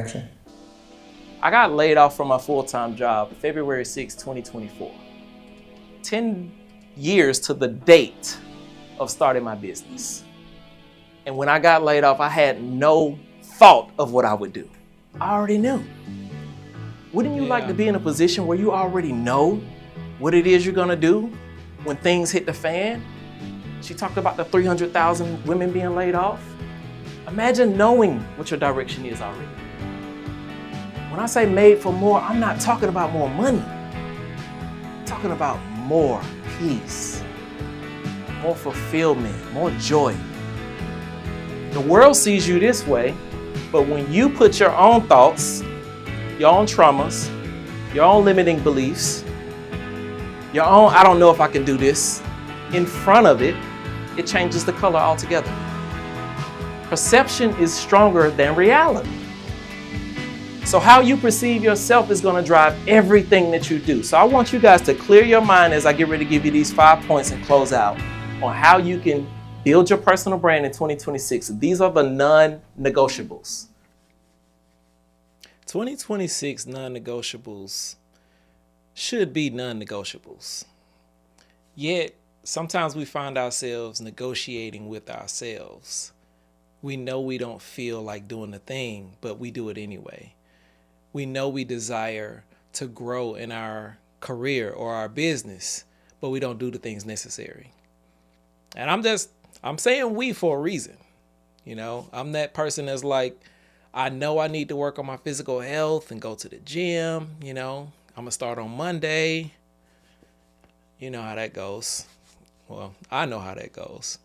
Action. I got laid off from my full-time job February 6, 2024. 10 years to the date of starting my business. And when I got laid off, I had no thought of what I would do. I already knew. Wouldn't you like to be in a position where you already know what it is you're gonna do when things hit the fan? She talked about the 300,000 women being laid off. Imagine knowing what your direction is already. When I say made for more, I'm not talking about more money. I'm talking about more peace, more fulfillment, more joy. The world sees you this way, but when you put your own thoughts, your own traumas, your own limiting beliefs, your own, I don't know if I can do this, in front of it, it changes the color altogether. Perception is stronger than reality. So how you perceive yourself is going to drive everything that you do. So I want you guys to clear your mind as I get ready to give you these 5 points and close out on how you can build your personal brand in 2026. These are the non-negotiables. 2026 non-negotiables should be non-negotiables. Yet, sometimes we find ourselves negotiating with ourselves. We know we don't feel like doing the thing, but we do it anyway. We know we desire to grow in our career or our business, but we don't do the things necessary. And I'm saying we for a reason. You know, I'm that person that's like, I know I need to work on my physical health and go to the gym. You know, I'm going to start on Monday. You know how that goes. Well, I know how that goes.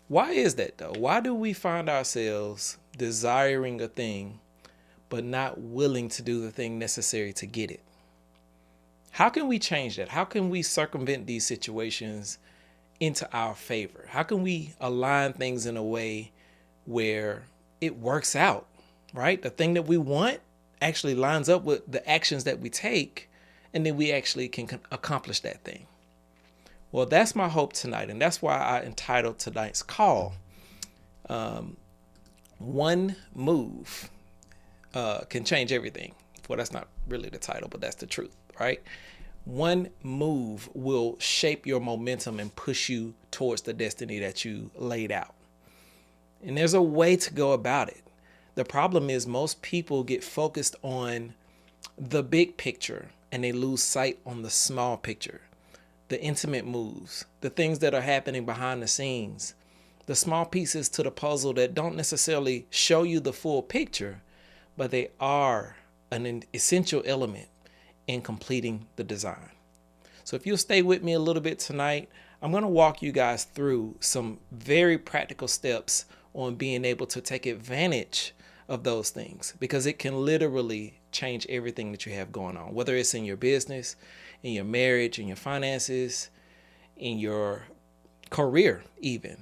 Why is that though? Why do we find ourselves desiring a thing, but not willing to do the thing necessary to get it? How can we change that? How can we circumvent these situations into our favor? How can we align things in a way where it works out, right? The thing that we want actually lines up with the actions that we take, and then we actually can accomplish that thing. Well, that's my hope tonight, and that's why I entitled tonight's call, One Move Can Change Everything. Well, that's not really the title, but that's the truth, right? One move will shape your momentum and push you towards the destiny that you laid out. And there's a way to go about it. The problem is most people get focused on the big picture and they lose sight on the small picture, the intimate moves, the things that are happening behind the scenes, the small pieces to the puzzle that don't necessarily show you the full picture, but they are an essential element in completing the design. So if you'll stay with me a little bit tonight, I'm going to walk you guys through some very practical steps on being able to take advantage of those things, because it can literally change everything that you have going on, whether it's in your business, in your marriage, in your finances, in your career even.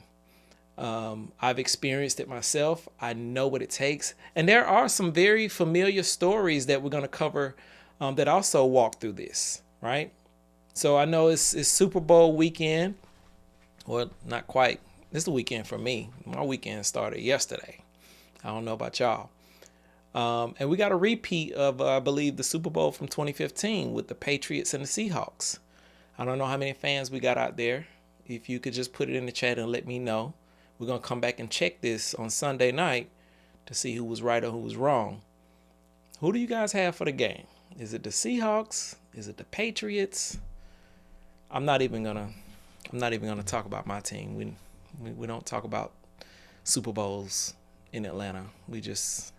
I've experienced it myself. I know what it takes. And there are some very familiar stories that we're going to cover that also walk through this, right? So I know it's Super Bowl weekend. Well, not quite. This is the weekend for me. My weekend started yesterday. I don't know about y'all. And we got a repeat of, I believe, the Super Bowl from 2015 with the Patriots and the Seahawks. I don't know how many fans we got out there. If you could just put it in the chat and let me know. We're going to come back and check this on Sunday night to see who was right or who was wrong. Who do you guys have for the game? Is it the Seahawks? Is it the Patriots? I'm not even gonna talk about my team. We don't talk about Super Bowls in Atlanta. We just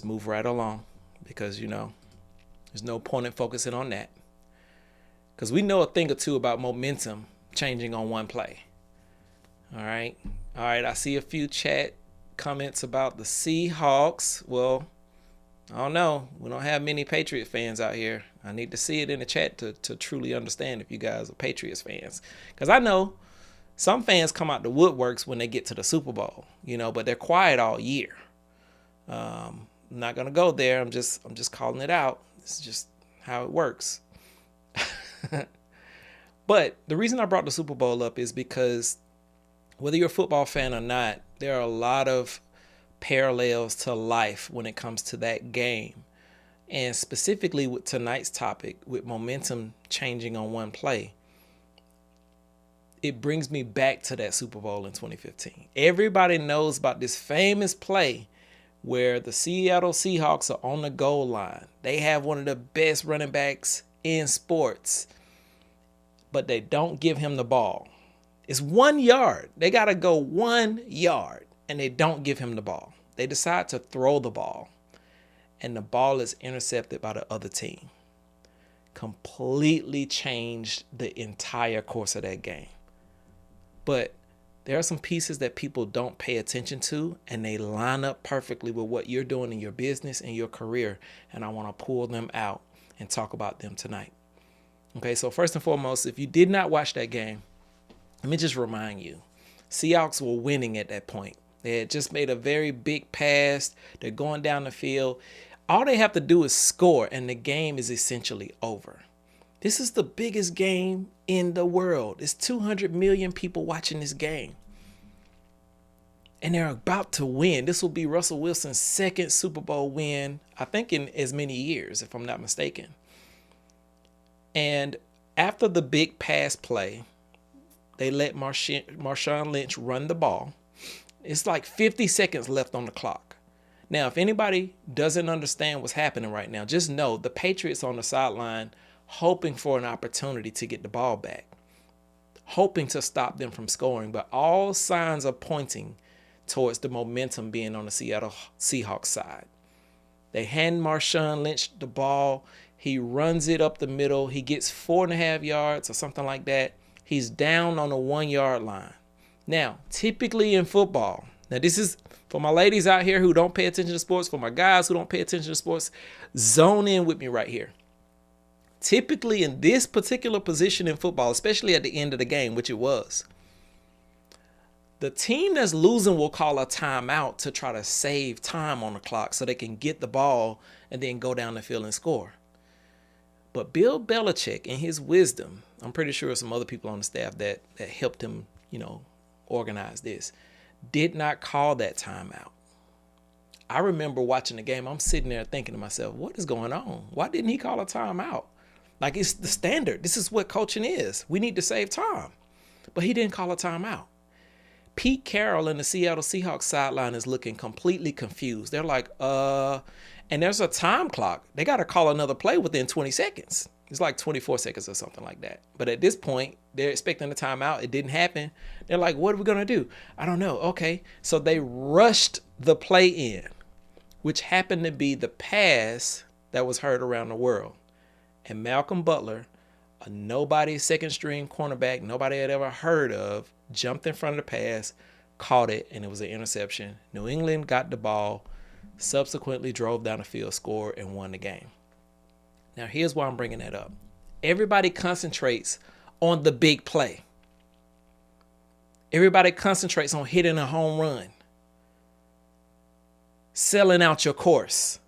move right along, because, you know, there's no point in focusing on that, because we know a thing or two about momentum changing on one play. All right. I see a few chat comments about the Seahawks. Well, I don't know. We don't have many Patriot fans out here. I need to see it in the chat to truly understand if you guys are Patriots fans, because I know some fans come out the woodworks when they get to the Super Bowl, you know, but they're quiet all year. I'm not gonna go there. I'm just calling it out. It's just how it works. But the reason I brought the Super Bowl up is because whether you're a football fan or not, there are a lot of parallels to life when it comes to that game. And specifically with tonight's topic, with momentum changing on one play, it brings me back to that Super Bowl in 2015. Everybody knows about this famous play where the Seattle Seahawks are on the goal line. They have one of the best running backs in sports, but they don't give him the ball. It's 1 yard. They got to go 1 yard, and they don't give him the ball. They decide to throw the ball, and the ball is intercepted by the other team. Completely changed the entire course of that game. But there are some pieces that people don't pay attention to, and they line up perfectly with what you're doing in your business and your career, and I want to pull them out and talk about them tonight. Okay, so first and foremost, if you did not watch that game, let me just remind you, Seahawks were winning at that point. They had just made a very big pass. They're going down the field. All they have to do is score, and the game is essentially over. This is the biggest game in the world. It's 200 million people watching this game. And they're about to win. This will be Russell Wilson's second Super Bowl win, I think in as many years, if I'm not mistaken. And after the big pass play, they let Marshawn Lynch run the ball. It's like 50 seconds left on the clock. Now, if anybody doesn't understand what's happening right now, just know the Patriots on the sideline hoping for an opportunity to get the ball back, hoping to stop them from scoring, but all signs are pointing towards the momentum being on the Seattle Seahawks side. They hand Marshawn Lynch the ball. He runs it up the middle. He gets 4.5 yards or something like that. He's down on the 1 yard line. Now, typically in football, now this is for my ladies out here who don't pay attention to sports, for my guys who don't pay attention to sports, zone in with me right here. Typically in this particular position in football, especially at the end of the game, which it was, the team that's losing will call a timeout to try to save time on the clock so they can get the ball and then go down the field and score. But Bill Belichick, in his wisdom, I'm pretty sure some other people on the staff that helped him, organize this, did not call that timeout. I remember watching the game. I'm sitting there thinking to myself, what is going on? Why didn't he call a timeout? Like, it's the standard. This is what coaching is. We need to save time. But he didn't call a timeout. Pete Carroll and the Seattle Seahawks sideline is looking completely confused. They're like, and there's a time clock. They got to call another play within 20 seconds. It's like 24 seconds or something like that. But at this point, they're expecting a timeout. It didn't happen. They're like, what are we going to do? I don't know. Okay. So they rushed the play in, which happened to be the pass that was heard around the world. And Malcolm Butler, a nobody second string cornerback nobody had ever heard of, jumped in front of the pass, caught it, and it was an interception. New England got the ball, subsequently drove down the field, scored, and won the game. Now, here's why I'm bringing that up. Everybody concentrates on the big play. Everybody concentrates on hitting a home run, selling out your course,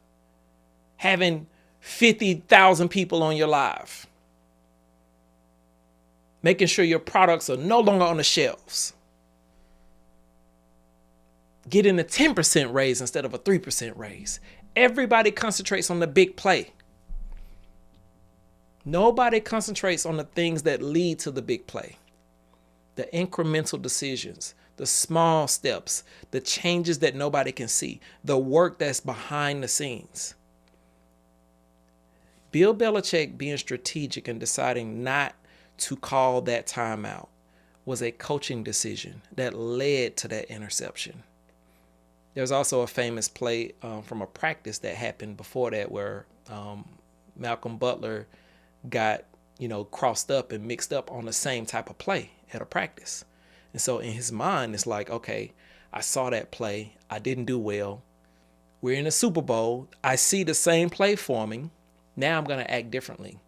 having 50,000 people on your live, making sure your products are no longer on the shelves, getting a 10% raise instead of a 3% raise. Everybody concentrates on the big play. Nobody concentrates on the things that lead to the big play. The incremental decisions, the small steps, the changes that nobody can see, the work that's behind the scenes. Bill Belichick being strategic and deciding not to call that timeout was a coaching decision that led to that interception. There's also a famous play from a practice that happened before that where Malcolm Butler got, crossed up and mixed up on the same type of play at a practice. And so in his mind, it's like, okay, I saw that play. I didn't do well. We're in the Super Bowl. I see the same play forming. Now I'm going to act differently.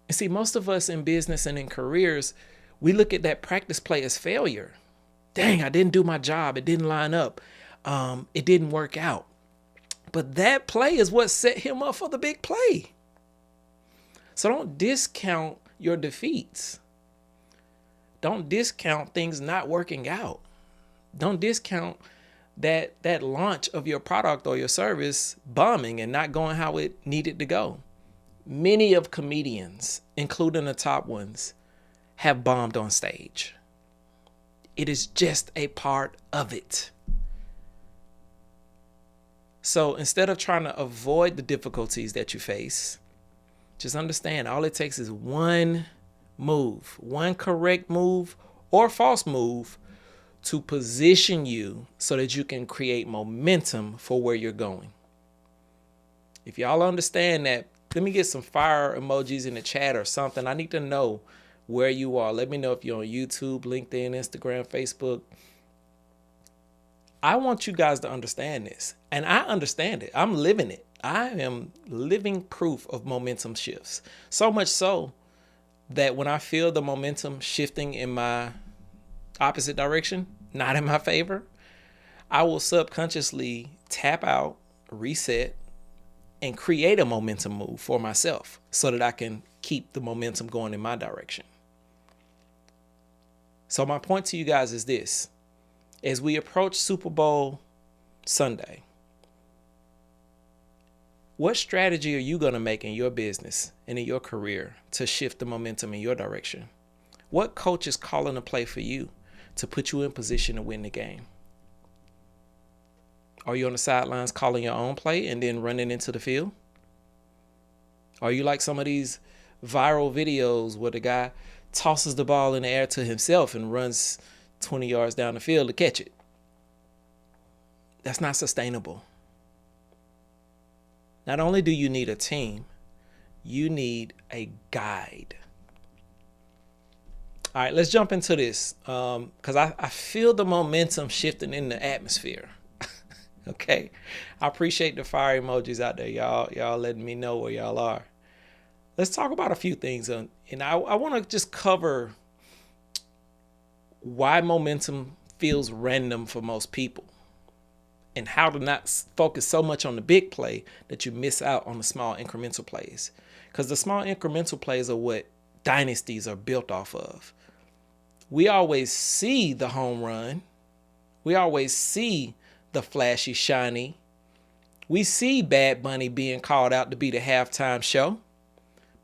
And see, most of us in business and in careers, we look at that practice play as failure. Dang, I didn't do my job. It didn't line up. It didn't work out. But that play is what set him up for the big play. So don't discount your defeats. Don't discount things not working out. Don't discount that launch of your product or your service bombing and not going how it needed to go. Many of comedians, including the top ones, have bombed on stage. It is just a part of it. So instead of trying to avoid the difficulties that you face, just understand all it takes is one move, one correct move or false move to position you so that you can create momentum for where you're going. If y'all understand that, let me get some fire emojis in the chat or something. I need to know where you are. Let me know if you're on YouTube, LinkedIn, Instagram, Facebook. I want you guys to understand this. And I understand it. I'm living it. I am living proof of momentum shifts. So much so that when I feel the momentum shifting in my opposite direction, not in my favor, I will subconsciously tap out, reset, and create a momentum move for myself so that I can keep the momentum going in my direction. So my point to you guys is this. As we approach Super Bowl Sunday, what strategy are you going to make in your business and in your career to shift the momentum in your direction? What coach is calling a play for you to put you in position to win the game? Are you on the sidelines calling your own play and then running into the field? Are you like some of these viral videos where the guy tosses the ball in the air to himself and runs 20 yards down the field to catch it? That's not sustainable. Not only do you need a team, you need a guide. All right, let's jump into this because I feel the momentum shifting in the atmosphere. Okay, I appreciate the fire emojis out there. Y'all letting me know where y'all are. Let's talk about a few things. And I want to just cover why momentum feels random for most people and how to not focus so much on the big play that you miss out on the small incremental plays. Because the small incremental plays are what dynasties are built off of. We always see the home run. We always see the flashy, shiny. We see Bad Bunny being called out to be the halftime show.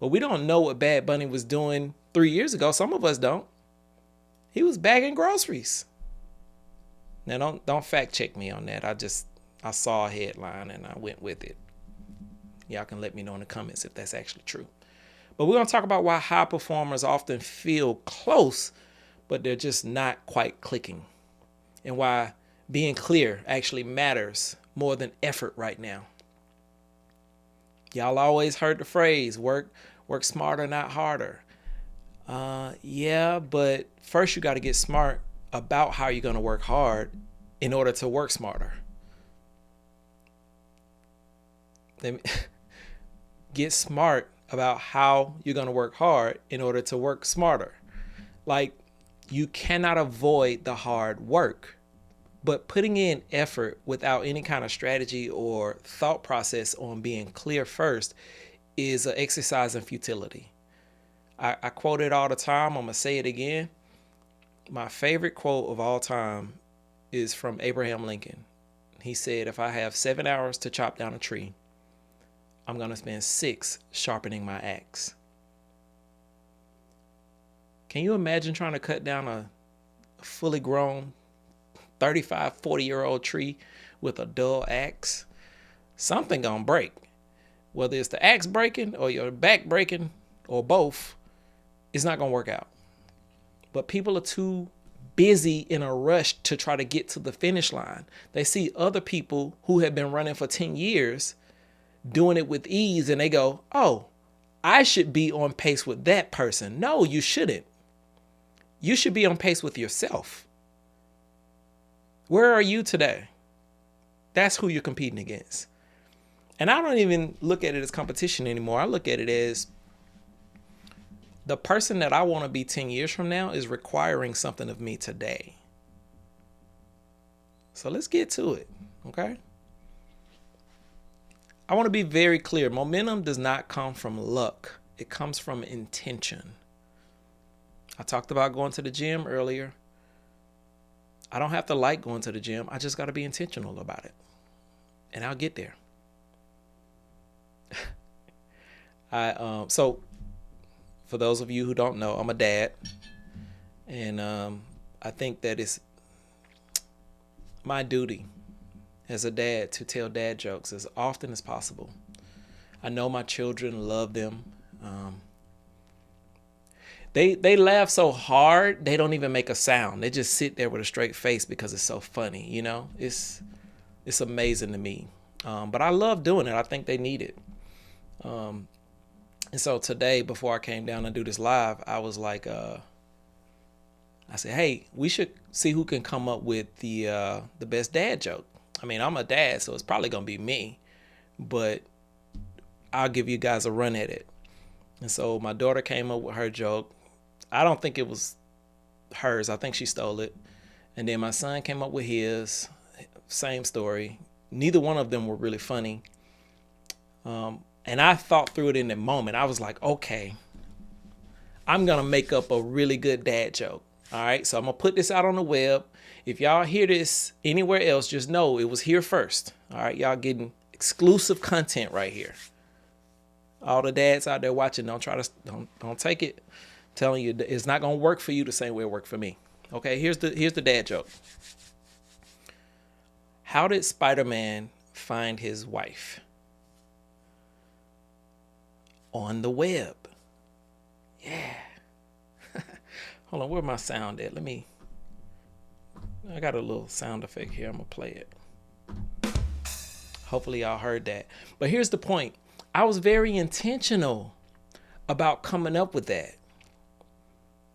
But we don't know what Bad Bunny was doing 3 years ago. Some of us don't. He was bagging groceries. Now, don't fact check me on that. I saw a headline and I went with it. Y'all can let me know in the comments if that's actually true. But we're going to talk about why high performers often feel close, but they're just not quite clicking. And why being clear actually matters more than effort right now. Y'all always heard the phrase, work smarter, not harder. Yeah, but first you got to get smart about how you're going to work hard in order to work smarter. Get smart about how you're going to work hard in order to work smarter. Like, you cannot avoid the hard work, but putting in effort without any kind of strategy or thought process on being clear first is an exercise in futility. I quote it all the time. I'm going to say it again. My favorite quote of all time is from Abraham Lincoln. He said, if I have 7 hours to chop down a tree, I'm going to spend 6 sharpening my axe. Can you imagine trying to cut down a fully grown 35, 40-year-old tree with a dull axe? Something gonna break. Whether it's the axe breaking or your back breaking or both, it's not gonna work out. But people are too busy in a rush to try to get to the finish line. They see other people who have been running for 10 years doing it with ease and they go, oh, I should be on pace with that person. No, you shouldn't. You should be on pace with yourself. Where are you today? That's who you're competing against. And I don't even look at it as competition anymore. I look at it as the person that I want to be 10 years from now is requiring something of me today. So let's get to it, okay? I want to be very clear. Momentum does not come from luck. It comes from intention. I talked about going to the gym earlier. I don't have to like going to the gym. I just got to be intentional about it, and I'll get there. So for those of you who don't know, I'm a dad, and I think that it's my duty as a dad to tell dad jokes as often as possible. I know my children love them. They laugh so hard they don't even make a sound. They just sit there with a straight face because it's so funny. You know, it's amazing to me. But I love doing it. I think they need it. And so today, before I came down and do this live, I was like, I said, hey, we should see who can come up with the best dad joke. I mean, I'm a dad, so it's probably gonna be me, but I'll give you guys a run at it. And so my daughter came up with her joke. I don't think it was hers. I think she stole it. And then my son came up with his. Same story. Neither one of them were really funny. And I thought through it in the moment. I was like, okay, I'm going to make up a really good dad joke. All right. So I'm going to put this out on the web. If y'all hear this anywhere else, just know it was here first. All right. Y'all getting exclusive content right here. All the dads out there watching, don't take it. I'm telling you, it's not going to work for you the same way it worked for me. Okay. Here's the dad joke. How did Spider-Man find his wife? On the web. Yeah. Hold on, where my sound at? I got a little sound effect here. I'm going to play it. Hopefully y'all heard that. But here's the point. I was very intentional about coming up with that.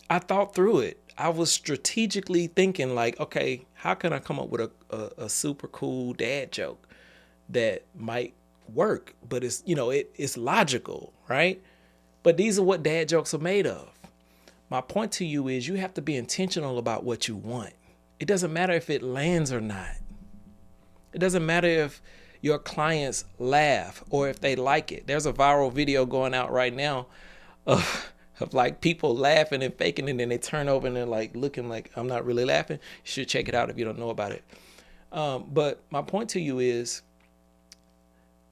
I thought through it. I was strategically thinking like, okay, how can I come up with a super cool dad joke that might work, but it's logical, right? But these are what dad jokes are made of. My point to you is you have to be intentional about what you want. It doesn't matter if it lands or not. It doesn't matter if your clients laugh or if they like it. There's a viral video going out right now of like people laughing and faking it, and then they turn over and they're like looking like I'm not really laughing. You should check it out if you don't know about it. But my point to you is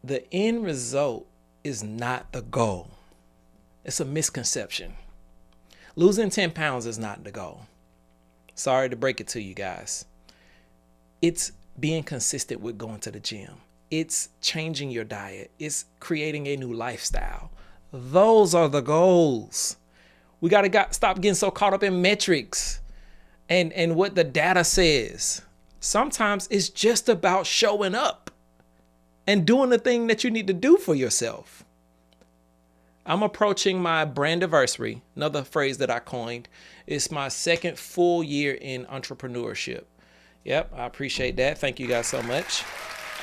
the end result is not the goal. It's a misconception. Losing 10 pounds is not the goal. Sorry to break it to you guys. It's being consistent with going to the gym. It's changing your diet. It's creating a new lifestyle. Those are the goals. We got to stop getting so caught up in metrics and what the data says. Sometimes it's just about showing up and doing the thing that you need to do for yourself. I'm approaching my brand anniversary, another phrase that I coined. It's my second full year in entrepreneurship. Yep, I appreciate that. Thank you guys so much.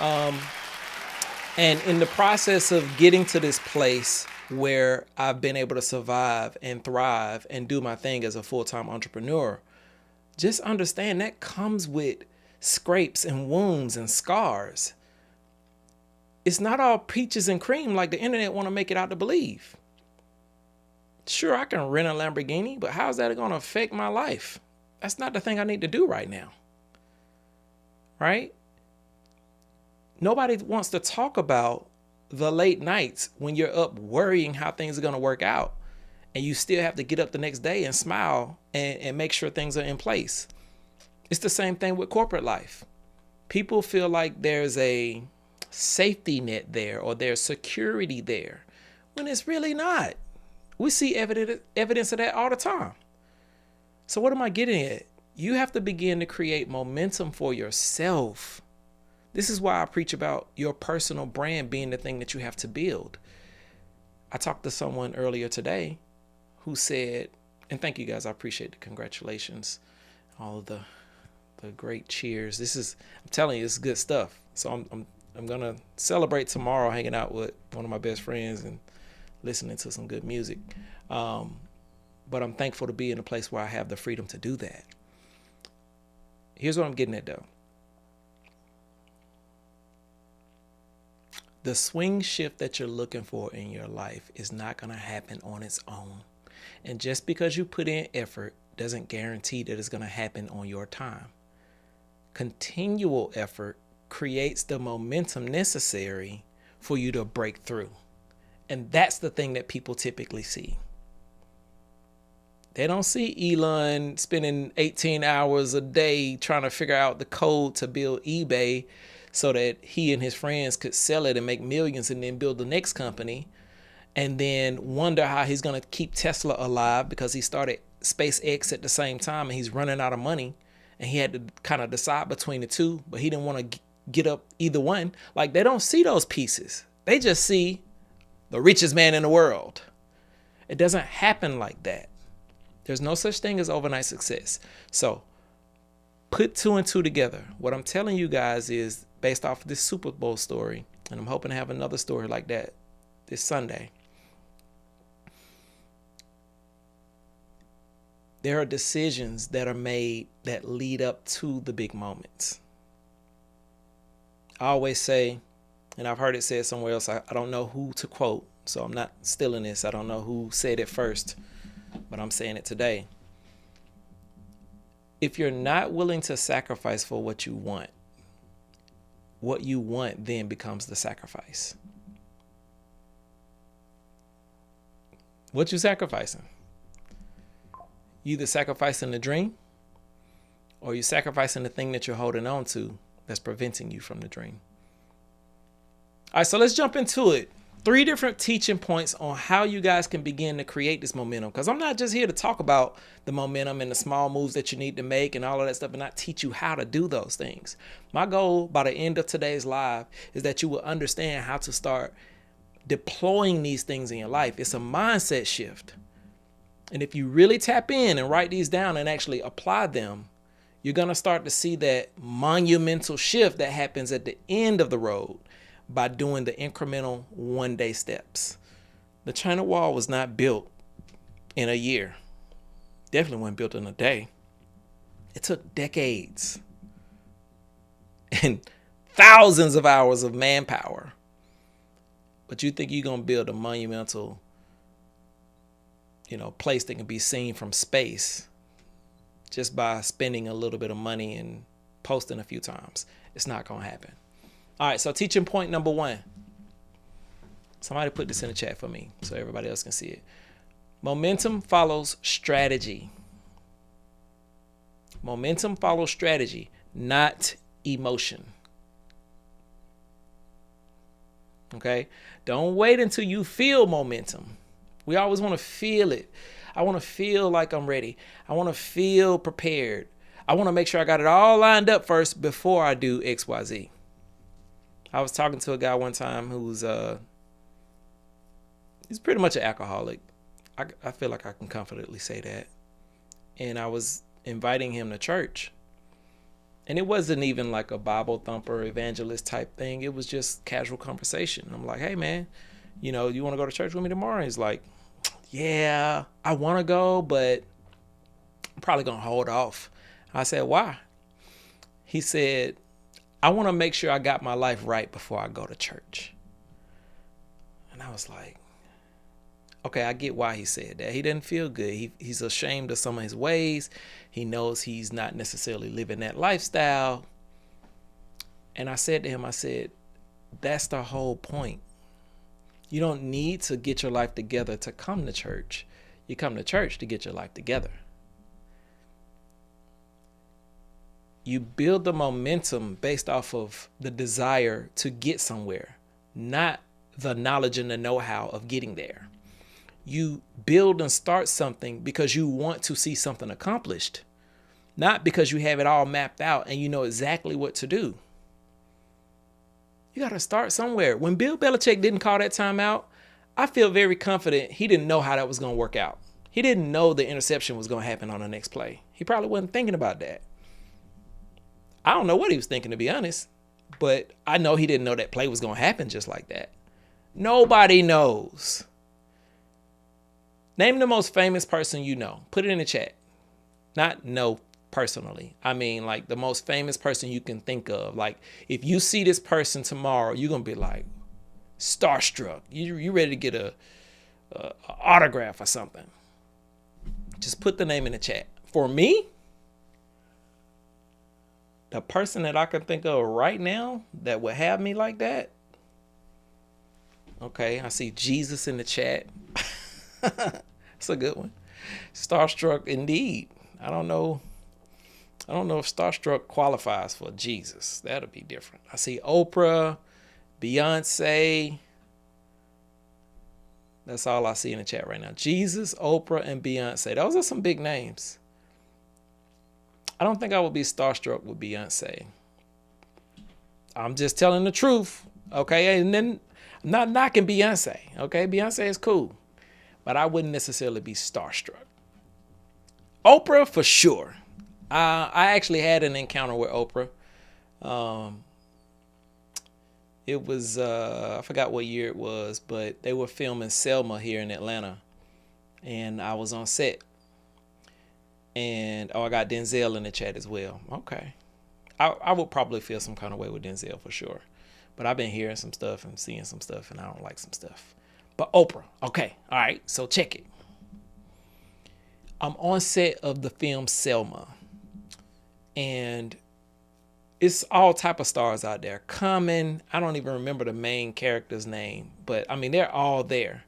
And in the process of getting to this place where I've been able to survive and thrive and do my thing as a full-time entrepreneur, just understand that comes with scrapes and wounds and scars. It's not all peaches and cream like the internet want to make it out to believe. Sure, I can rent a Lamborghini, but how's that going to affect my life? That's not the thing I need to do right now. Right? Nobody wants to talk about the late nights when you're up worrying how things are going to work out, and you still have to get up the next day and smile and make sure things are in place. It's the same thing with corporate life. People feel like there's a safety net there or there's security there when it's really not. We see evidence of that all the time. So what am I getting at? You have to begin to create momentum for yourself. This is why I preach about your personal brand being the thing that you have to build. I talked to someone earlier today who said, and thank you guys, I appreciate the congratulations, all of the great cheers. I'm telling you, it's good stuff. So I'm gonna celebrate tomorrow hanging out with one of my best friends and listening to some good music. But I'm thankful to be in a place where I have the freedom to do that. Here's what I'm getting at though. The swing shift that you're looking for in your life is not going to happen on its own. And just because you put in effort doesn't guarantee that it's going to happen on your time. Continual effort creates the momentum necessary for you to break through. And that's the thing that people typically see. They don't see Elon spending 18 hours a day trying to figure out the code to build eBay so that he and his friends could sell it and make millions and then build the next company, and then wonder how he's going to keep Tesla alive because he started SpaceX at the same time and he's running out of money and he had to kind of decide between the two, but he didn't want to get up either one. Like, they don't see those pieces. They just see the richest man in the world. It doesn't happen like that. There's no such thing as overnight success. So put two and two together. What I'm telling you guys is based off of this Super Bowl story, and I'm hoping to have another story like that this Sunday. There are decisions that are made that lead up to the big moments. I always say, and I've heard it said somewhere else, I don't know who to quote, so I'm not stealing this. I don't know who said it first, but I'm saying it today. If you're not willing to sacrifice for what you want then becomes the sacrifice. What you sacrificing? You either sacrificing the dream or you sacrificing the thing that you're holding on to that's preventing you from the dream. All right, so let's jump into it. 3 different teaching points on how you guys can begin to create this momentum. Because I'm not just here to talk about the momentum and the small moves that you need to make and all of that stuff and not teach you how to do those things. My goal by the end of today's live is that you will understand how to start deploying these things in your life. It's a mindset shift. And if you really tap in and write these down and actually apply them, you're going to start to see that monumental shift that happens at the end of the road by doing the incremental one-day steps. The China Wall was not built in a year. Definitely wasn't built in a day. It took decades and thousands of hours of manpower. But you think you're going to build a monumental, place that can be seen from space just by spending a little bit of money and posting a few times. It's not going to happen. All right, so teaching point number 1. Somebody put this in the chat for me so everybody else can see it. Momentum follows strategy. Momentum follows strategy, not emotion. Okay? Don't wait until you feel momentum. We always want to feel it. I want to feel like I'm ready. I want to feel prepared. I want to make sure I got it all lined up first before I do XYZ. I was talking to a guy one time who's he's pretty much an alcoholic. I feel like I can confidently say that. And I was inviting him to church. And it wasn't even like a Bible thumper evangelist type thing. It was just casual conversation. I'm like, hey man, you want to go to church with me tomorrow? He's like, yeah, I want to go, but I'm probably going to hold off. I said, why? He said, I want to make sure I got my life right before I go to church. And I was like, okay, I get why he said that. He didn't feel good. He's ashamed of some of his ways. He knows he's not necessarily living that lifestyle. And I said to him, that's the whole point. You don't need to get your life together to come to church. You come to church to get your life together. You build the momentum based off of the desire to get somewhere, not the knowledge and the know-how of getting there. You build and start something because you want to see something accomplished, not because you have it all mapped out and you know exactly what to do. You got to start somewhere. When Bill Belichick didn't call that timeout, I feel very confident he didn't know how that was going to work out. He didn't know the interception was going to happen on the next play. He probably wasn't thinking about that. I don't know what he was thinking, to be honest, but I know he didn't know that play was going to happen just like that. Nobody knows. Name the most famous person you know. Put it in the chat. Not know personally. I mean, like the most famous person you can think of. Like if you see this person tomorrow, you're going to be like starstruck. You ready to get a autograph or something. Just put the name in the chat. For me, The person that I can think of right now that would have me like that. Okay, I see Jesus in the chat. It's a good one. Starstruck indeed. I don't know. I don't know if Starstruck qualifies for Jesus. That'll be different. I see Oprah, Beyonce. That's all I see in the chat right now. Jesus, Oprah, and Beyonce. Those are some big names. I don't think I would be starstruck with Beyonce. I'm just telling the truth. Okay. And then I'm not knocking Beyonce. Okay. Beyonce is cool. But I wouldn't necessarily be starstruck. Oprah, for sure. I actually had an encounter with Oprah. It was, I forgot what year it was, but they were filming Selma here in Atlanta. And I was on set. And, I got Denzel in the chat as well. Okay. I would probably feel some kind of way with Denzel for sure. But I've been hearing some stuff and seeing some stuff, and I don't like some stuff. But Oprah. Okay. All right. So check it. I'm on set of the film Selma. And it's all type of stars out there. Common. I don't even remember the main character's name. But, I mean, they're all there.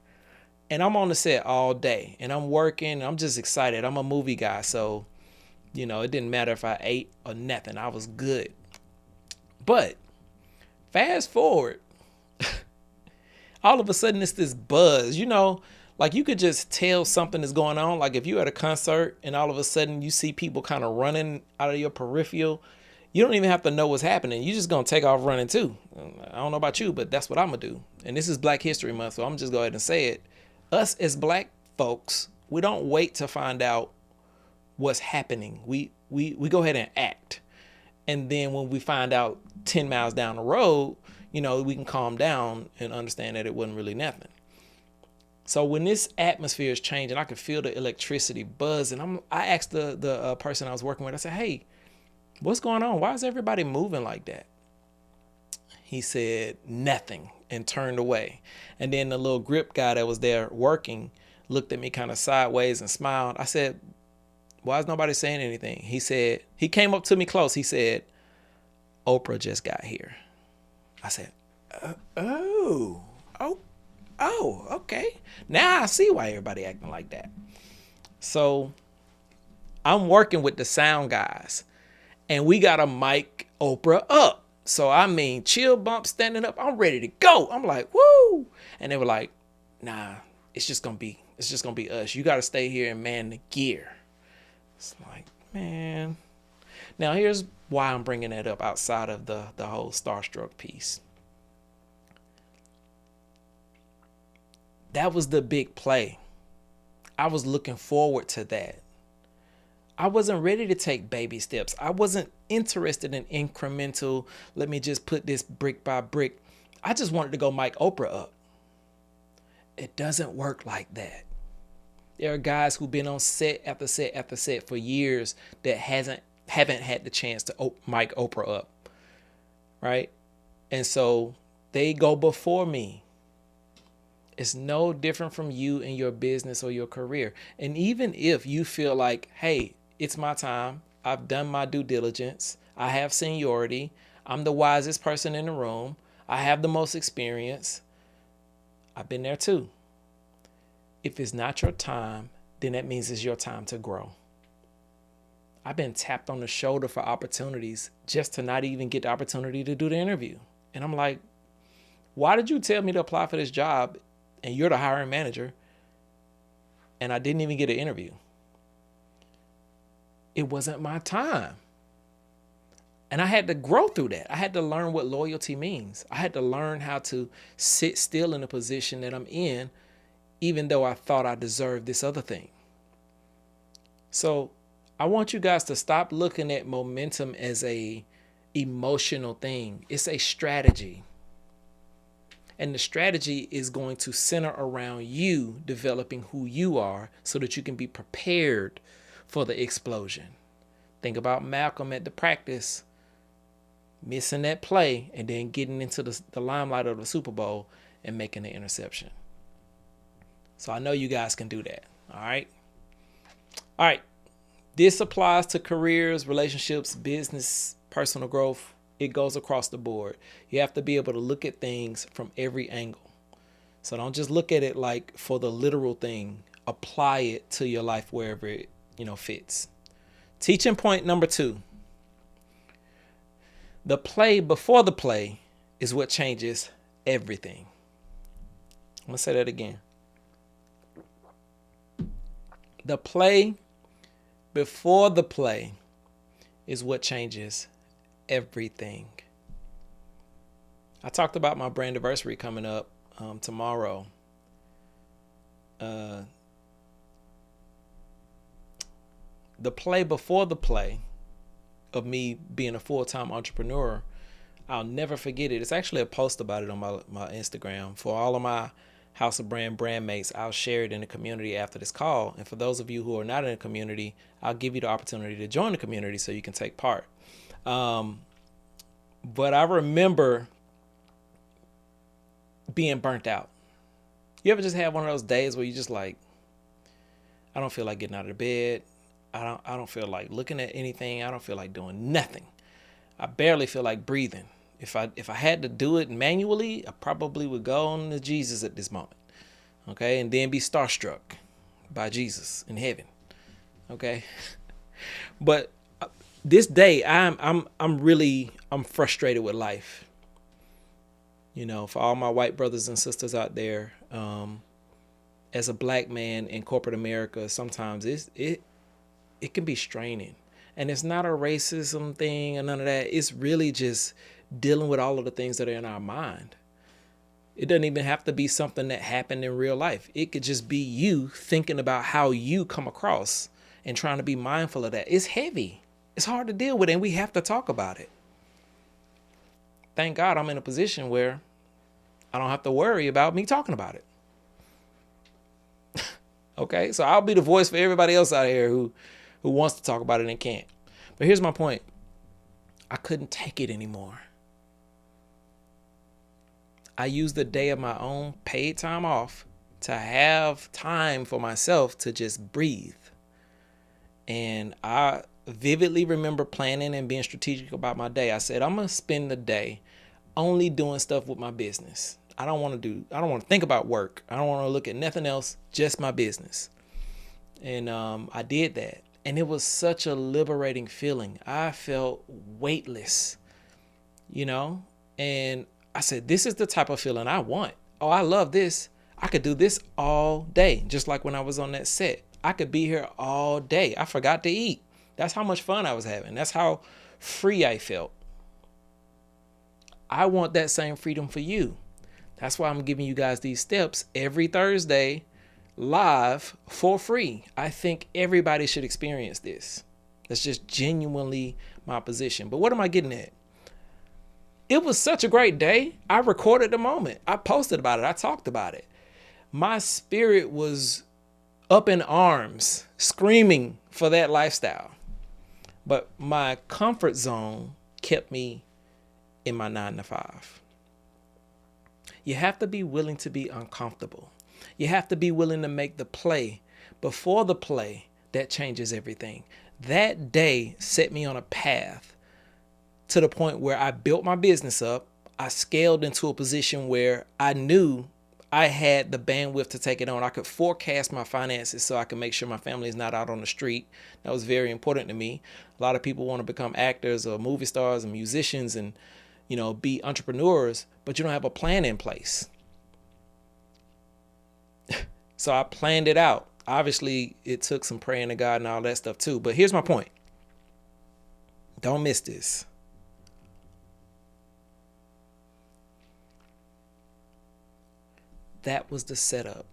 And I'm on the set all day. And I'm working. I'm just excited. I'm a movie guy. So, you know, it didn't matter if I ate or nothing. I was good. But fast forward. All of a sudden, it's this buzz. You know, like you could just tell something is going on. Like if you're at a concert and all of a sudden you see people kind of running out of your peripheral, you don't even have to know what's happening. You're just going to take off running too. I don't know about you, but that's what I'm going to do. And this is Black History Month, so I'm just go ahead and say it. Us as black folks, we don't wait to find out what's happening. We go ahead and act. And then when we find out 10 miles down the road, you know, we can calm down and understand that it wasn't really nothing. So when this atmosphere is changing, I could feel the electricity buzz. And I asked the person I was working with, I said, hey, what's going on? Why is everybody moving like that? He said nothing and turned away. And then the little grip guy that was there working looked at me kind of sideways and smiled. I said, why is nobody saying anything? He said, he came up to me close. He said, Oprah just got here. I said, oh, okay. Now I see why everybody acting like that. So I'm working with the sound guys and we got to mic Oprah up. So, I mean, chill bump standing up. I'm ready to go. I'm like, woo. And they were like, nah, it's just going to be us. You got to stay here and man the gear. It's like, man. Now, here's why I'm bringing that up outside of the whole starstruck piece. That was the big play. I was looking forward to that. I wasn't ready to take baby steps. I wasn't interested in incremental, let me just put this brick by brick. I just wanted to go mic Oprah up. It doesn't work like that. There are guys who've been on set after set after set for years that haven't had the chance to mic Oprah up, right? And so they go before me. It's no different from you in your business or your career. And even if you feel like, hey, it's my time, I've done my due diligence, I have seniority, I'm the wisest person in the room, I have the most experience, I've been there too. If it's not your time, then that means it's your time to grow. I've been tapped on the shoulder for opportunities just to not even get the opportunity to do the interview. And I'm like, why did you tell me to apply for this job and you're the hiring manager and I didn't even get an interview? It wasn't my time. And I had to grow through that. I had to learn what loyalty means. I had to learn how to sit still in a position that I'm in, even though I thought I deserved this other thing. So I want you guys to stop looking at momentum as a emotional thing. It's a strategy. And the strategy is going to center around you developing who you are so that you can be prepared for the explosion. Think about Malcolm at the practice, missing that play and then getting into the limelight of the Super Bowl and making the interception. So I know you guys can do that. All right. All right. This applies to careers, relationships, business, personal growth, it goes across the board. You have to be able to look at things from every angle. So don't just look at it like for the literal thing. Apply it to your life wherever it, fits. Teaching point number 2. The play before the play is what changes everything. I'm going to say that again. The play before the play is what changes everything. I talked about my brand anniversary coming up tomorrow. The play before the play of me being a full-time entrepreneur, I'll never forget it. It's actually a post about it on my Instagram. For all of my House of Brand mates, I'll share it in the community after this call. And for those of you who are not in the community, I'll give you the opportunity to join the community so you can take part. But I remember being burnt out. You ever just have one of those days where you just like, I don't feel like getting out of bed. I don't feel like looking at anything. I don't feel like doing nothing. I barely feel like breathing. If I had to do it manually, I probably would go on to Jesus at this moment. Okay? And then be starstruck by Jesus in heaven. Okay? But this day I'm frustrated with life. For all my white brothers and sisters out there, as a black man in corporate America, sometimes it can be straining. And it's not a racism thing or none of that. It's really just dealing with all of the things that are in our mind. It doesn't even have to be something that happened in real life. It could just be you thinking about how you come across and trying to be mindful of that. It's heavy. It's hard to deal with, and we have to talk about it. Thank God I'm in a position where I don't have to worry about me talking about it. Okay, so I'll be the voice for everybody else out here who wants to talk about it and can't. But here's my point. I couldn't take it anymore. I used the day of my own paid time off to have time for myself to just breathe. And I vividly remember planning and being strategic about my day. I said, I'm going to spend the day only doing stuff with my business. I don't want to think about work. I don't want to look at nothing else, just my business. And I did that. And it was such a liberating feeling. I felt weightless, and I said, this is the type of feeling I want. Oh, I love this. I could do this all day. Just like when I was on that set, I could be here all day. I forgot to eat. That's how much fun I was having. That's how free I felt. I want that same freedom for you. That's why I'm giving you guys these steps every Thursday live for free. I think everybody should experience this. That's just genuinely my position. But what am I getting at? It was such a great day. I recorded the moment. I posted about it. I talked about it. My spirit was up in arms, screaming for that lifestyle. But my comfort zone kept me in my 9-to-5. You have to be willing to be uncomfortable. You have to be willing to make the play before the play that changes everything. That day set me on a path to the point where I built my business up. I scaled into a position where I knew I had the bandwidth to take it on. I could forecast my finances so I could make sure my family is not out on the street. That was very important to me. A lot of people want to become actors or movie stars and musicians and, be entrepreneurs, but you don't have a plan in place. So I planned it out. Obviously, it took some praying to God and all that stuff too. But here's my point. Don't miss this. That was the setup.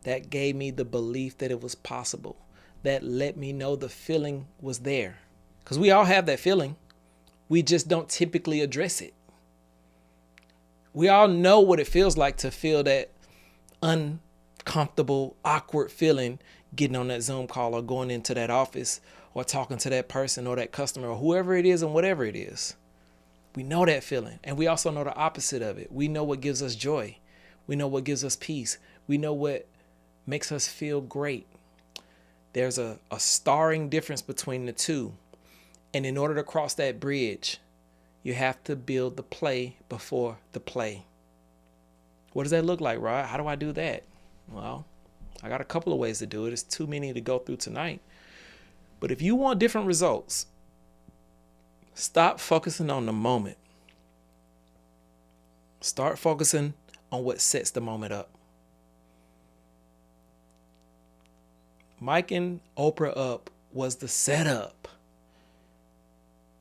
That gave me the belief that it was possible. That let me know the feeling was there. Because we all have that feeling. We just don't typically address it. We all know what it feels like to feel that uncomfortable, awkward feeling getting on that Zoom call or going into that office or talking to that person or that customer or whoever it is and whatever it is. We know that feeling. And we also know the opposite of it. We know what gives us joy. We know what gives us peace. We know what makes us feel great. There's a starring difference between the two. And in order to cross that bridge, you have to build the play before the play. What does that look like, Rod? How do I do that? Well, I got a couple of ways to do it. It's too many to go through tonight. But if you want different results, stop focusing on the moment. Start focusing on what sets the moment up. Miking Oprah up was the setup.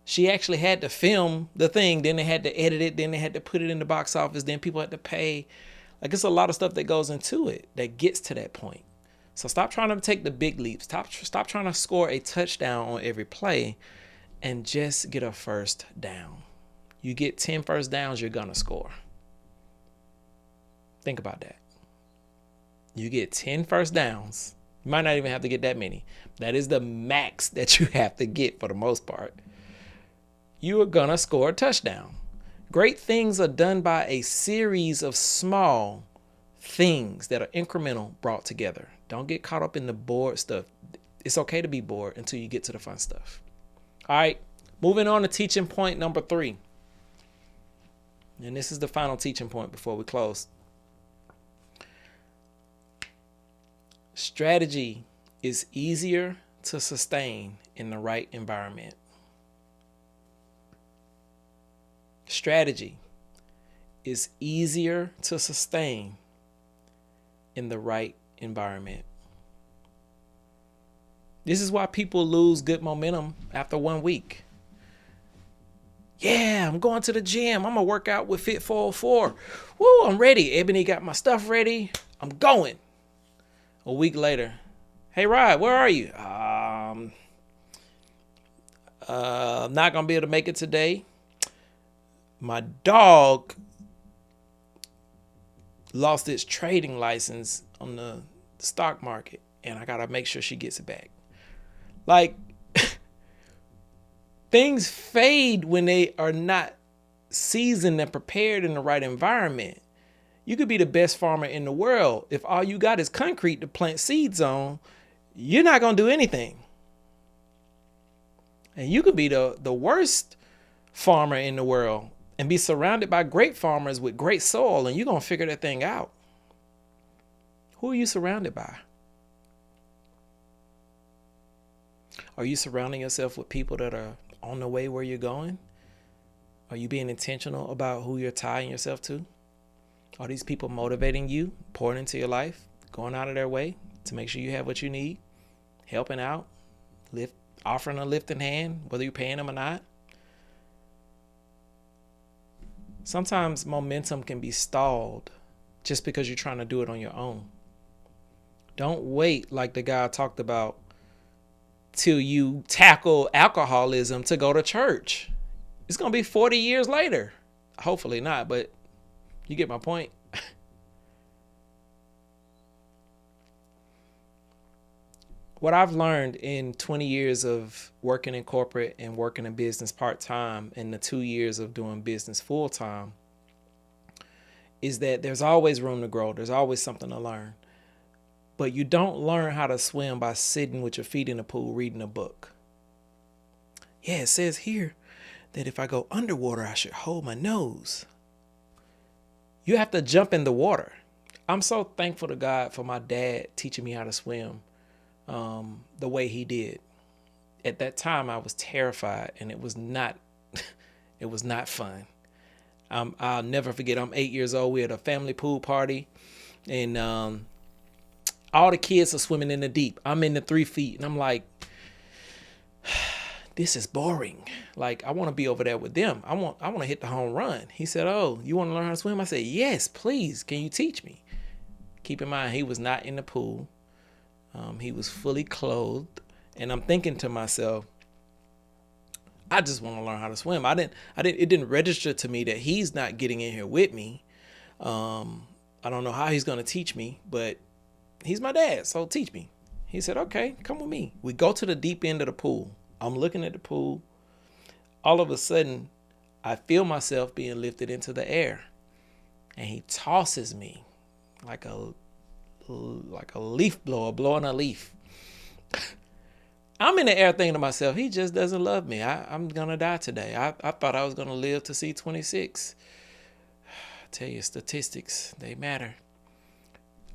She actually had to film the thing, then they had to edit it, then they had to put it in the box office, then people had to pay. Like, it's a lot of stuff that goes into it that gets to that point. So stop trying to take the big leaps. Stop trying to score a touchdown on every play and just get a first down. You get 10 first downs, you're going to score. Think about that. You get 10 first downs. You might not even have to get that many. That is the max that you have to get for the most part. You are going to score a touchdown. Great things are done by a series of small things that are incremental brought together. Don't get caught up in the bored stuff. It's okay to be bored until you get to the fun stuff. All right, moving on to teaching point number 3. And this is the final teaching point before we close. Strategy is easier to sustain in the right environment. Strategy is easier to sustain in the right environment. This is why people lose good momentum after 1 week. Yeah, I'm going to the gym. I'm going to work out with Fit 404. Woo, I'm ready. Ebony got my stuff ready. I'm going. A week later, hey, Rod, where are you? I'm not going to be able to make it today. My dog lost its trading license on the stock market, and I got to make sure she gets it back. Like, things fade when they are not seasoned and prepared in the right environment. You could be the best farmer in the world. If all you got is concrete to plant seeds on, you're not going to do anything. And you could be the worst farmer in the world and be surrounded by great farmers with great soil, and you're going to figure that thing out. Who are you surrounded by? Are you surrounding yourself with people that are on the way where you're going? Are you being intentional about who you're tying yourself to? Are these people motivating you, pouring into your life, going out of their way to make sure you have what you need, helping out, offering a lifting hand, whether you're paying them or not? Sometimes momentum can be stalled just because you're trying to do it on your own. Don't wait, like the guy talked about, till you tackle alcoholism to go to church. It's going to be 40 years later. Hopefully not, but you get my point. What I've learned in 20 years of working in corporate and working in business part-time and the 2 years of doing business full-time is that there's always room to grow. There's always something to learn. But you don't learn how to swim by sitting with your feet in the pool reading a book. Yeah, it says here that if I go underwater, I should hold my nose. You have to jump in the water. I'm so thankful to God for my dad teaching me how to swim the way he did. At that time, I was terrified, and it was not fun. I'll never forget, I'm 8 years old. We had a family pool party, and all the kids are swimming in the deep. I'm in the 3 feet, and I'm like, this is boring. Like, I want to be over there with them. I want to hit the home run. He said, oh, you want to learn how to swim? I said, yes, please. Can you teach me? Keep in mind, he was not in the pool. He was fully clothed. And I'm thinking to myself, I just want to learn how to swim. It didn't register to me that he's not getting in here with me. I don't know how he's going to teach me, but he's my dad, so teach me. He said, okay, come with me. We go to the deep end of the pool. I'm looking at the pool. All of a sudden, I feel myself being lifted into the air. And he tosses me like a leaf blower blowing a leaf. I'm in the air thinking to myself, he just doesn't love me. I'm going to die today. I thought I was going to live to see 26. I tell you, statistics, they matter.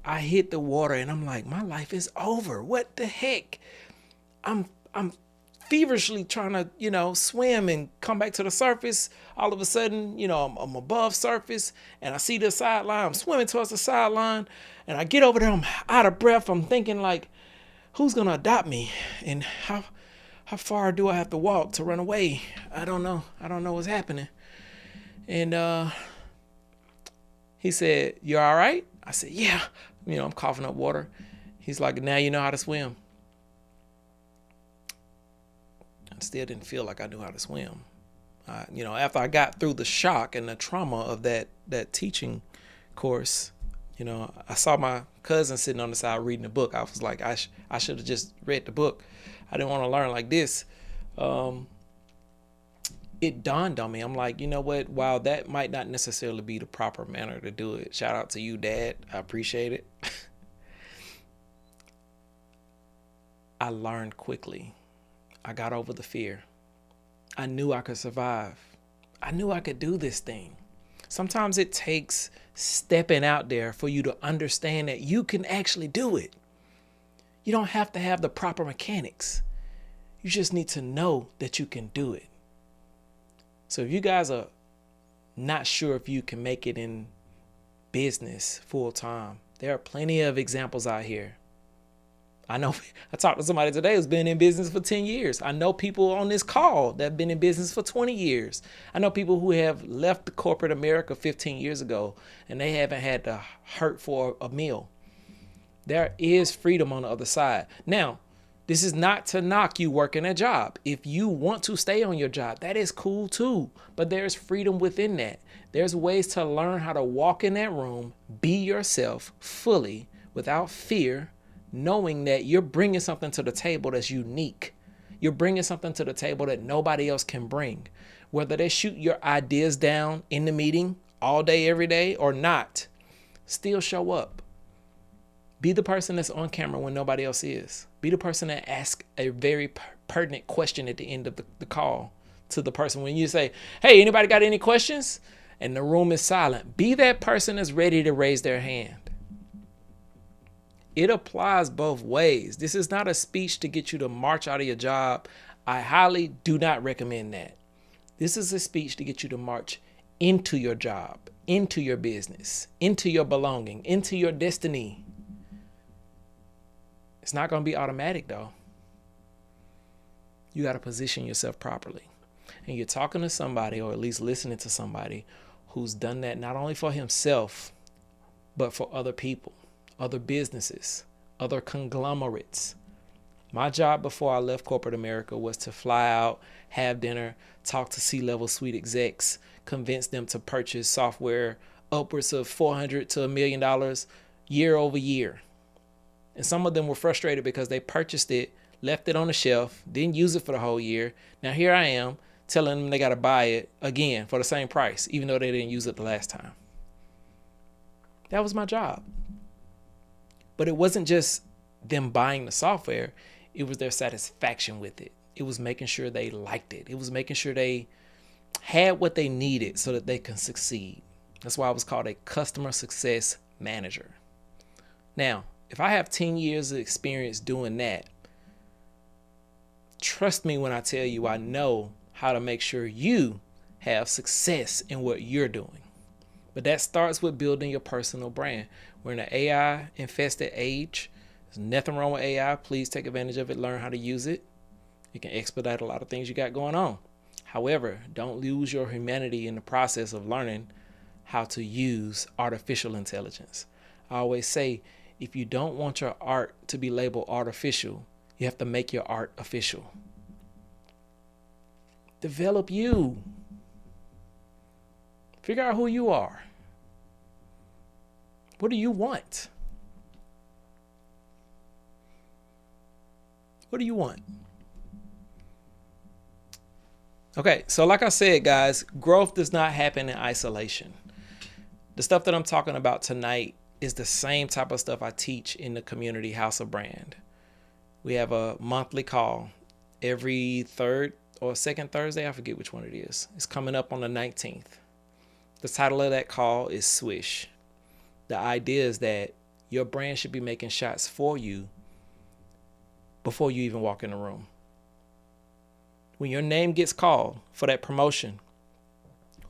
I hit the water and I'm like, my life is over. What the heck? I'm feverishly trying to, swim and come back to the surface. All of a sudden, I'm above surface and I see the sideline. I'm swimming towards the sideline and I get over there. I'm out of breath. I'm thinking like, who's going to adopt me? And how far do I have to walk to run away? I don't know. I don't know what's happening. And he said, "You all right?" I said, "Yeah." I'm coughing up water. He's like, "Now you know how to swim." I still didn't feel like I knew how to swim. After I got through the shock and the trauma of that teaching course, I saw my cousin sitting on the side reading the book. I was like, I should have just read the book. I didn't want to learn like this. It dawned on me. I'm like, you know what? While that might not necessarily be the proper manner to do it, shout out to you, Dad. I appreciate it. I learned quickly. I got over the fear. I knew I could survive. I knew I could do this thing. Sometimes it takes stepping out there for you to understand that you can actually do it. You don't have to have the proper mechanics. You just need to know that you can do it. So if you guys are not sure if you can make it in business full time, there are plenty of examples out here. I know I talked to somebody today who's been in business for 10 years. I know people on this call that have been in business for 20 years. I know people who have left the corporate America 15 years ago and they haven't had to hurt for a meal. There is freedom on the other side. Now, this is not to knock you working a job. If you want to stay on your job, that is cool too. But there's freedom within that. There's ways to learn how to walk in that room, be yourself fully without fear, knowing that you're bringing something to the table that's unique. You're bringing something to the table that nobody else can bring. Whether they shoot your ideas down in the meeting all day, every day or not, still show up. Be the person that's on camera when nobody else is. Be the person that asks a very pertinent question at the end of the call to the person. When you say, "Hey, anybody got any questions?" and the room is silent, be that person that's ready to raise their hand. It applies both ways. This is not a speech to get you to march out of your job. I highly do not recommend that. This is a speech to get you to march into your job, into your business, into your belonging, into your destiny. It's not going to be automatic though. You got to position yourself properly. And you're talking to somebody, or at least listening to somebody who's done that not only for himself, but for other people, other businesses, other conglomerates. My job before I left corporate America was to fly out, have dinner, talk to C-level suite execs, convince them to purchase software upwards of $400,000 to $1 million year over year. And some of them were frustrated because they purchased it, left it on the shelf, didn't use it for the whole year. Now here I am telling them they got to buy it again for the same price, even though they didn't use it the last time. That was my job. But it wasn't just them buying the software. It was their satisfaction with it. It was making sure they liked it. It was making sure they had what they needed so that they can succeed. That's why I was called a customer success manager. Now, if I have 10 years of experience doing that, trust me when I tell you I know how to make sure you have success in what you're doing. But that starts with building your personal brand. We're in an AI-infested age. There's nothing wrong with AI. Please take advantage of it. Learn how to use it. It can expedite a lot of things you got going on. However, don't lose your humanity in the process of learning how to use artificial intelligence. I always say, if you don't want your art to be labeled artificial, you have to make your art official. Develop you. Figure out who you are. What do you want? What do you want? Okay, so like I said, guys, growth does not happen in isolation. The stuff that I'm talking about tonight is the same type of stuff I teach in the community House of Brand. We have a monthly call. every third or second Thursday. I forget which one it is. It's coming up on the 19th. The title of that call is Swish. The idea is that your brand should be making shots for you before you even walk in the room. When your name gets called for that promotion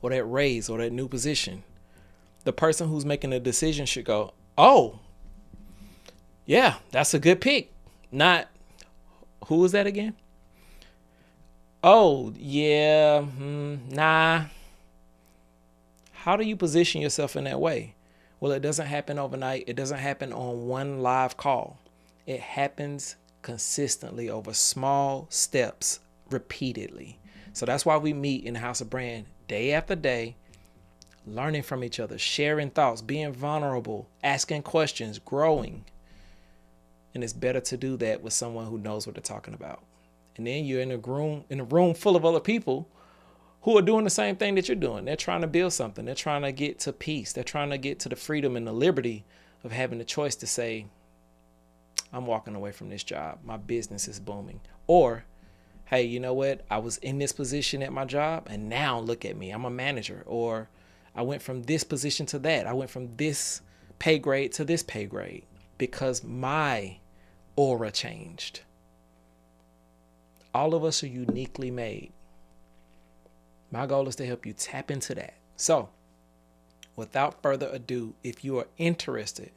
or that raise or that new position, the person who's making the decision should go, oh, yeah, that's a good pick. Not, who was that again? Oh, yeah, nah. How do you position yourself in that way? Well, it doesn't happen overnight. It doesn't happen on one live call. It happens consistently over small steps repeatedly. So that's why we meet in the House of Brand day after day, learning from each other, sharing thoughts, being vulnerable, asking questions, growing. And it's better to do that with someone who knows what they're talking about. And then you're in a room full of other people who are doing the same thing that you're doing. They're trying to build something. They're trying to get to peace. They're trying to get to the freedom and the liberty of having the choice to say, I'm walking away from this job. My business is booming. Or, hey, you know what? I was in this position at my job and now look at me. I'm a manager. Or I went from this position to that. I went from this pay grade to this pay grade because my aura changed. All of us are uniquely made. My goal is to help you tap into that. So, without further ado, if you are interested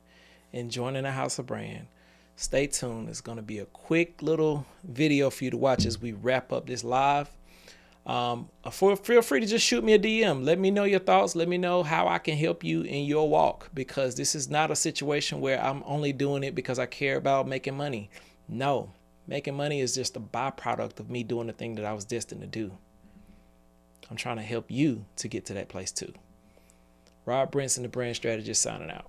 in joining the House of Brand, stay tuned. It's going to be a quick little video for you to watch as we wrap up this live. Feel free to just shoot me a DM. Let me know your thoughts. Let me know how I can help you in your walk, because this is not a situation where I'm only doing it because I care about making money. No, making money is just a byproduct of me doing the thing that I was destined to do. I'm trying to help you to get to that place too. Rob Brinson, the brand strategist, signing out.